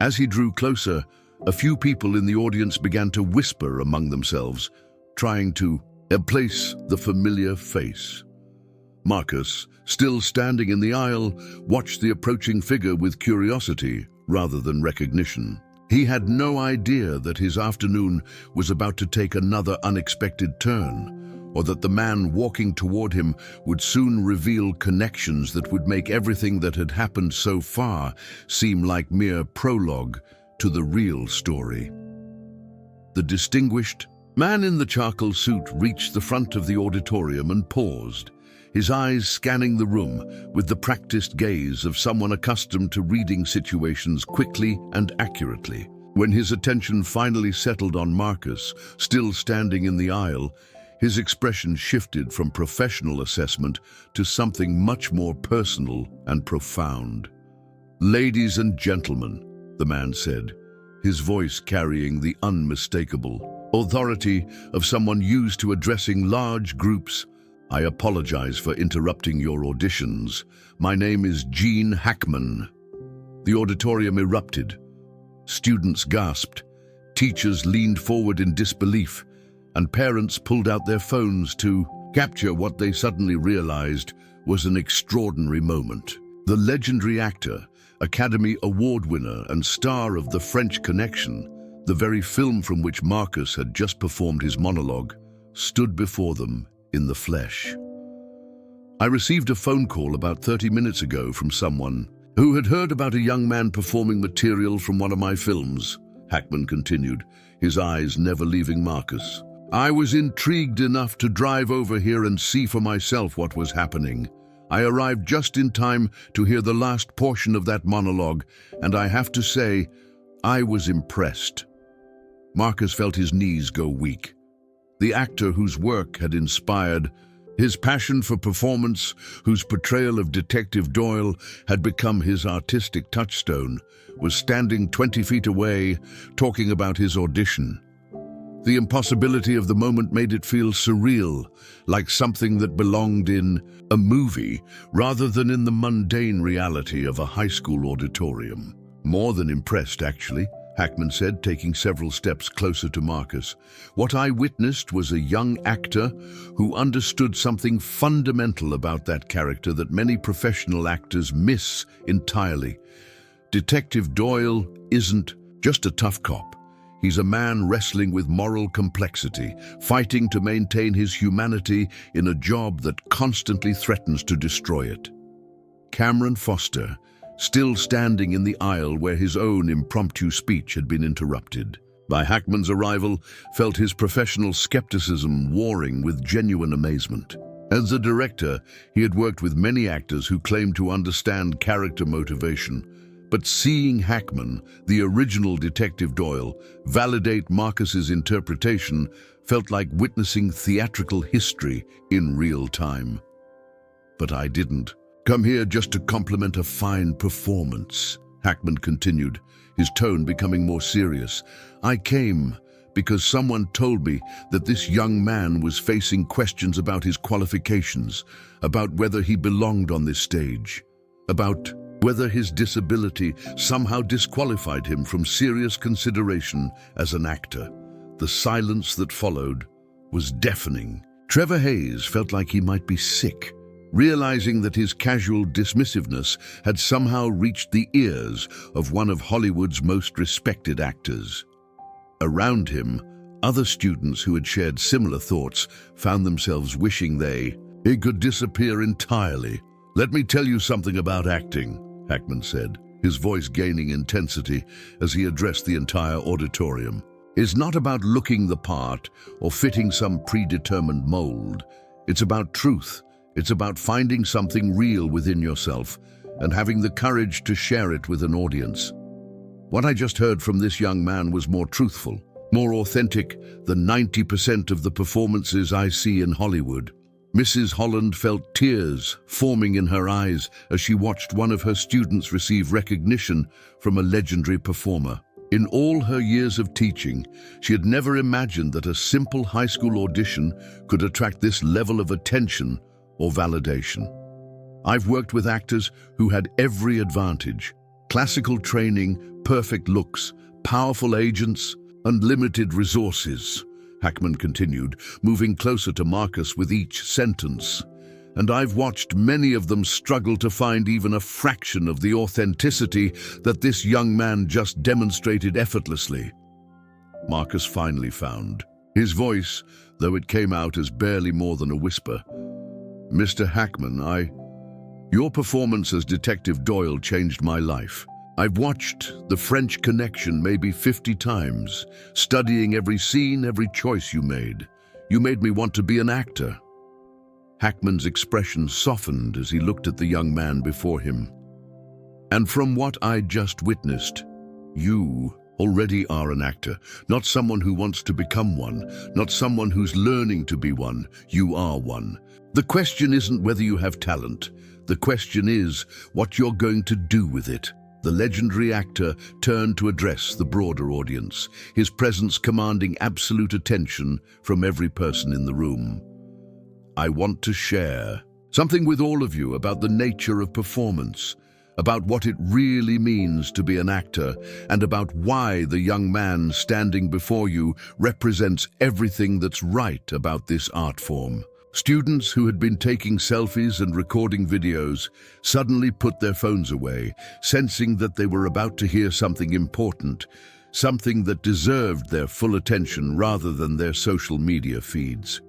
As he drew closer, a few people in the audience began to whisper among themselves, trying to place the familiar face. Marcus, still standing in the aisle, watched the approaching figure with curiosity rather than recognition. He had no idea that his afternoon was about to take another unexpected turn, or that the man walking toward him would soon reveal connections that would make everything that had happened so far seem like mere prologue to the real story. The distinguished man in the charcoal suit reached the front of the auditorium and paused, his eyes scanning the room with the practiced gaze of someone accustomed to reading situations quickly and accurately. When his attention finally settled on Marcus, still standing in the aisle, his expression shifted from professional assessment to something much more personal and profound. "Ladies and gentlemen," the man said, his voice carrying the unmistakable authority of someone used to addressing large groups, "I apologize for interrupting your auditions. My name is Gene Hackman." The auditorium erupted. Students gasped, teachers leaned forward in disbelief, and parents pulled out their phones to capture what they suddenly realized was an extraordinary moment. The legendary actor, Academy Award winner and star of The French Connection, the very film from which Marcus had just performed his monologue, stood before them in the flesh. "I received a phone call about 30 minutes ago from someone who had heard about a young man performing material from one of my films," Hackman continued, his eyes never leaving Marcus. "I was intrigued enough to drive over here and see for myself what was happening. I arrived just in time to hear the last portion of that monologue, and I have to say, I was impressed. Marcus felt his knees go weak. The actor whose work had inspired, his passion for performance, whose portrayal of Detective Doyle had become his artistic touchstone, was standing 20 feet away, talking about his audition. The impossibility of the moment made it feel surreal, like something that belonged in a movie rather than in the mundane reality of a high school auditorium. More than impressed, actually, Hackman said, taking several steps closer to Marcus. What I witnessed was a young actor who understood something fundamental about that character that many professional actors miss entirely. Detective Doyle isn't just a tough cop. He's a man wrestling with moral complexity, fighting to maintain his humanity in a job that constantly threatens to destroy it. Cameron Foster, still standing in the aisle where his own impromptu speech had been interrupted by Hackman's arrival, felt his professional skepticism warring with genuine amazement. As a director, he had worked with many actors who claimed to understand character motivation, but seeing Hackman, the original Detective Doyle, validate Marcus's interpretation felt like witnessing theatrical history in real time. But I didn't come here just to compliment a fine performance, Hackman continued, his tone becoming more serious. I came because someone told me that this young man was facing questions about his qualifications, about whether he belonged on this stage, about whether his disability somehow disqualified him from serious consideration as an actor. The silence that followed was deafening. Trevor Hayes felt like he might be sick, realizing that his casual dismissiveness had somehow reached the ears of one of Hollywood's most respected actors. Around him, other students who had shared similar thoughts found themselves wishing he could disappear entirely. Let me tell you something about acting, Hackman said, his voice gaining intensity as he addressed the entire auditorium. It's not about looking the part or fitting some predetermined mold. It's about truth. It's about finding something real within yourself and having the courage to share it with an audience. What I just heard from this young man was more truthful, more authentic than 90% of the performances I see in Hollywood. Mrs. Holland felt tears forming in her eyes as she watched one of her students receive recognition from a legendary performer. In all her years of teaching, she had never imagined that a simple high school audition could attract this level of attention or validation. I've worked with actors who had every advantage: classical training, perfect looks, powerful agents, unlimited resources, Hackman continued, moving closer to Marcus with each sentence. And I've watched many of them struggle to find even a fraction of the authenticity that this young man just demonstrated effortlessly. Marcus finally found his voice, though it came out as barely more than a whisper. Mr. Hackman, your performance as Detective Doyle changed my life. I've watched The French Connection maybe 50 times, studying every scene, every choice you made. You made me want to be an actor. Hackman's expression softened as he looked at the young man before him. And from what I just witnessed, you already are an actor, not someone who wants to become one, not someone who's learning to be one. You are one. The question isn't whether you have talent. The question is what you're going to do with it. The legendary actor turned to address the broader audience, his presence commanding absolute attention from every person in the room. I want to share something with all of you about the nature of performance, about what it really means to be an actor, and about why the young man standing before you represents everything that's right about this art form. Students who had been taking selfies and recording videos suddenly put their phones away, sensing that they were about to hear something important, something that deserved their full attention rather than their social media feeds.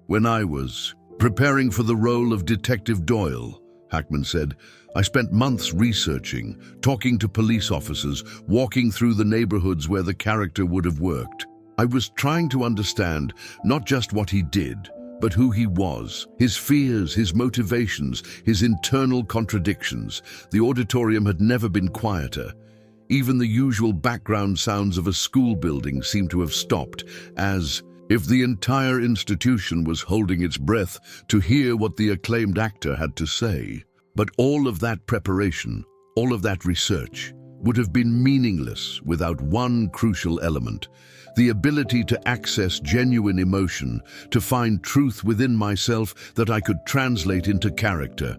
When I was preparing for the role of Detective Doyle, Hackman said, I spent months researching, talking to police officers, walking through the neighborhoods where the character would have worked. I was trying to understand not just what he did, but who he was, his fears, his motivations, his internal contradictions. The auditorium had never been quieter. Even the usual background sounds of a school building seemed to have stopped, as if the entire institution was holding its breath to hear what the acclaimed actor had to say. But all of that preparation, all of that research, would have been meaningless without one crucial element: the ability to access genuine emotion, to find truth within myself that I could translate into character.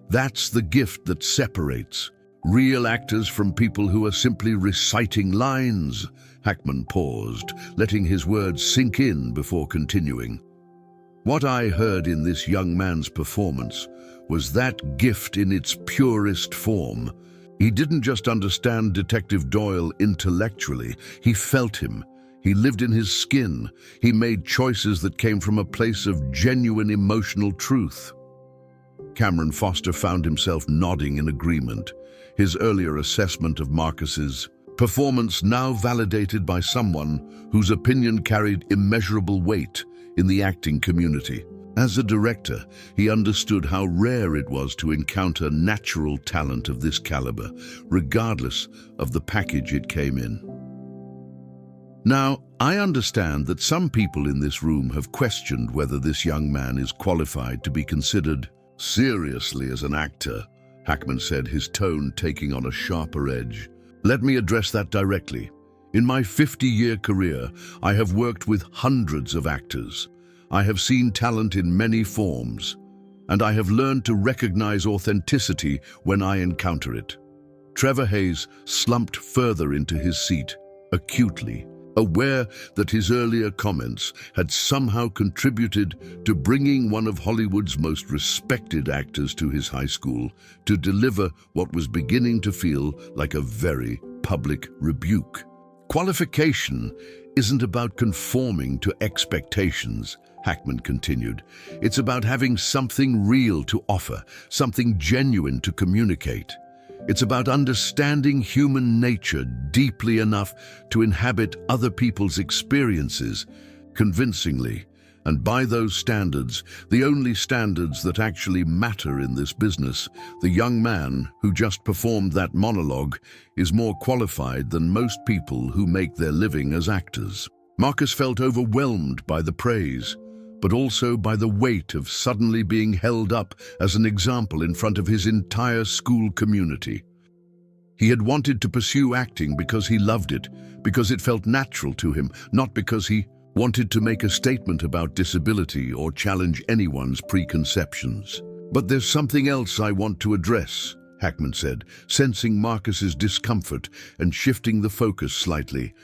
That's the gift that separates real actors from people who are simply reciting lines. Hackman paused, letting his words sink in before continuing. What I heard in this young man's performance was that gift in its purest form. He didn't just understand Detective Doyle intellectually, he felt him. He lived in his skin. He made choices that came from a place of genuine emotional truth. Cameron Foster found himself nodding in agreement. His earlier assessment of Marcus's performance now validated by someone whose opinion carried immeasurable weight in the acting community. As a director, he understood how rare it was to encounter natural talent of this caliber, regardless of the package it came in. Now, I understand that some people in this room have questioned whether this young man is qualified to be considered seriously as an actor, Hackman said, his tone taking on a sharper edge. Let me address that directly. In my 50-year career, I have worked with hundreds of actors. I have seen talent in many forms, and I have learned to recognize authenticity when I encounter it. Trevor Hayes slumped further into his seat, acutely aware that his earlier comments had somehow contributed to bringing one of Hollywood's most respected actors to his high school to deliver what was beginning to feel like a very public rebuke. Qualification isn't about conforming to expectations, Hackman continued. It's about having something real to offer, something genuine to communicate. It's about understanding human nature deeply enough to inhabit other people's experiences convincingly. And by those standards, the only standards that actually matter in this business, the young man who just performed that monologue is more qualified than most people who make their living as actors. Marcus felt overwhelmed by the praise, but also by the weight of suddenly being held up as an example in front of his entire school community. He had wanted to pursue acting because he loved it, because it felt natural to him, not because he wanted to make a statement about disability or challenge anyone's preconceptions. But there's something else I want to address, Hackman said, sensing Marcus's discomfort and shifting the focus slightly.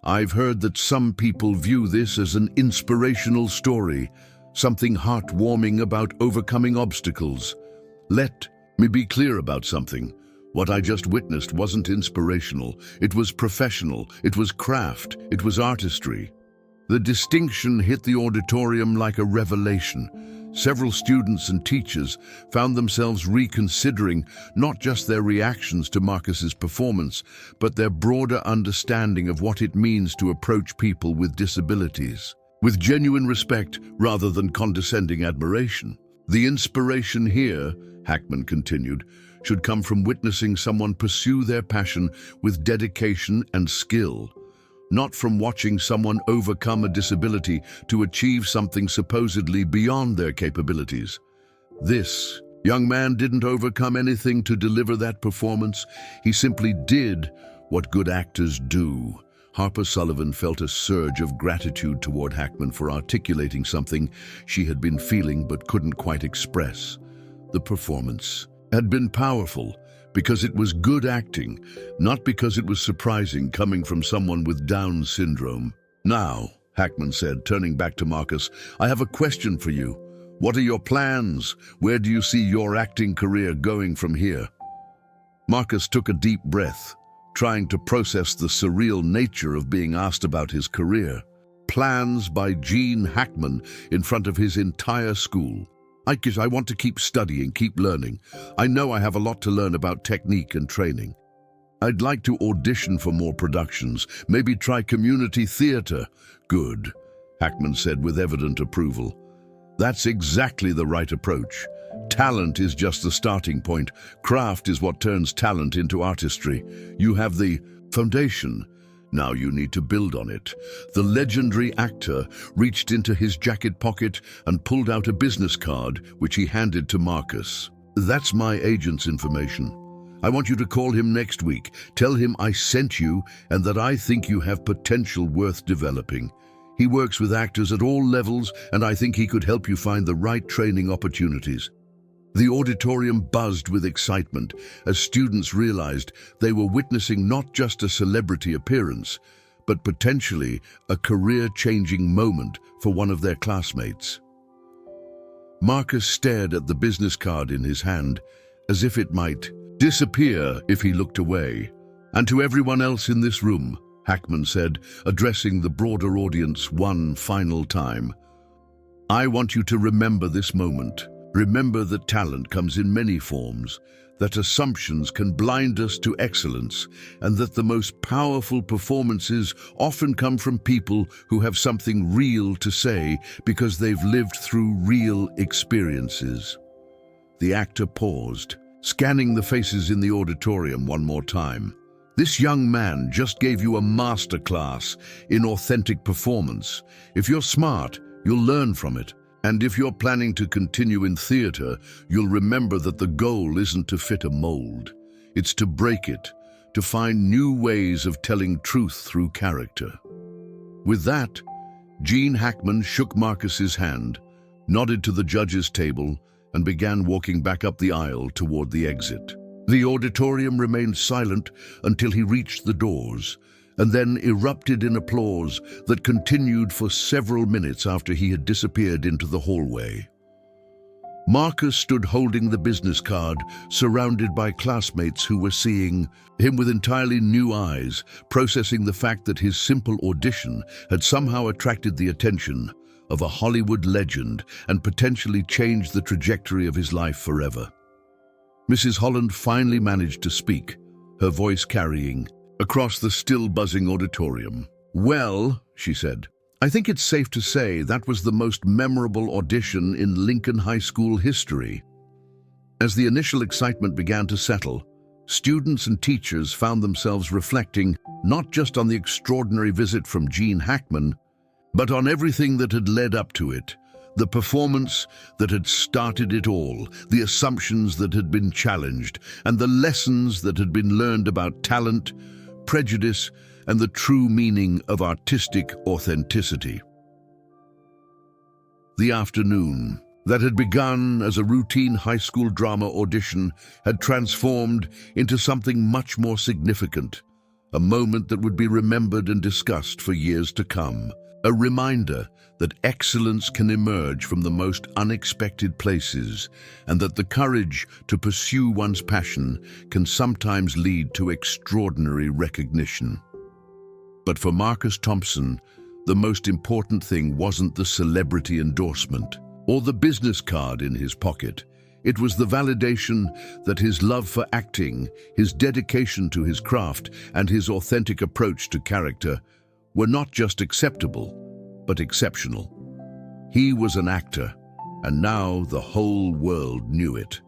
I've heard that some people view this as an inspirational story, something heartwarming about overcoming obstacles. Let me be clear about something. What I just witnessed wasn't inspirational. It was professional. It was craft. It was artistry. The distinction hit the auditorium like a revelation. Several students and teachers found themselves reconsidering not just their reactions to Marcus's performance, but their broader understanding of what it means to approach people with disabilities, with genuine respect rather than condescending admiration. The inspiration here, Hackman continued, should come from witnessing someone pursue their passion with dedication and skill, not from watching someone overcome a disability to achieve something supposedly beyond their capabilities. This young man didn't overcome anything to deliver that performance. He simply did what good actors do. Harper Sullivan felt a surge of gratitude toward Hackman for articulating something she had been feeling but couldn't quite express. The performance had been powerful, because it was good acting, not because it was surprising coming from someone with Down syndrome. Now, Hackman said, turning back to Marcus, I have a question for you. What are your plans? Where do you see your acting career going from here? Marcus took a deep breath, trying to process the surreal nature of being asked about his career. Plans by Gene Hackman in front of his entire school. I want to keep studying, keep learning. I know I have a lot to learn about technique and training. I'd like to audition for more productions, maybe try community theater. Good, Hackman said with evident approval. That's exactly the right approach. Talent is just the starting point. Craft is what turns talent into artistry. You have the foundation. Now you need to build on it. The legendary actor reached into his jacket pocket and pulled out a business card, which he handed to Marcus. That's my agent's information. I want you to call him next week. Tell him I sent you and that I think you have potential worth developing. He works with actors at all levels, and I think he could help you find the right training opportunities. The auditorium buzzed with excitement as students realized they were witnessing not just a celebrity appearance, but potentially a career-changing moment for one of their classmates. Marcus stared at the business card in his hand as if it might disappear if he looked away. And to everyone else in this room, Hackman said, addressing the broader audience one final time, I want you to remember this moment. Remember that talent comes in many forms, that assumptions can blind us to excellence, and that the most powerful performances often come from people who have something real to say because they've lived through real experiences. The actor paused, scanning the faces in the auditorium one more time. This young man just gave you a masterclass in authentic performance. If you're smart, you'll learn from it. And if you're planning to continue in theater, you'll remember that the goal isn't to fit a mold. It's to break it, to find new ways of telling truth through character. With that, Gene Hackman shook Marcus's hand, nodded to the judges' table, and began walking back up the aisle toward the exit. The auditorium remained silent until he reached the doors, and then erupted in applause that continued for several minutes after he had disappeared into the hallway. Marcus stood holding the business card, surrounded by classmates who were seeing him with entirely new eyes, processing the fact that his simple audition had somehow attracted the attention of a Hollywood legend and potentially changed the trajectory of his life forever. Mrs. Holland finally managed to speak, her voice carrying across the still buzzing auditorium. Well, she said, I think it's safe to say that was the most memorable audition in Lincoln High School history. As the initial excitement began to settle, students and teachers found themselves reflecting not just on the extraordinary visit from Gene Hackman, but on everything that had led up to it, the performance that had started it all, the assumptions that had been challenged, and the lessons that had been learned about talent, prejudice, and the true meaning of artistic authenticity. The afternoon that had begun as a routine high school drama audition had transformed into something much more significant, a moment that would be remembered and discussed for years to come, a reminder that excellence can emerge from the most unexpected places, and that the courage to pursue one's passion can sometimes lead to extraordinary recognition. But for Marcus Thompson, the most important thing wasn't the celebrity endorsement or the business card in his pocket. It was the validation that his love for acting, his dedication to his craft, and his authentic approach to character were not just acceptable, but exceptional. He was an actor, and now the whole world knew it.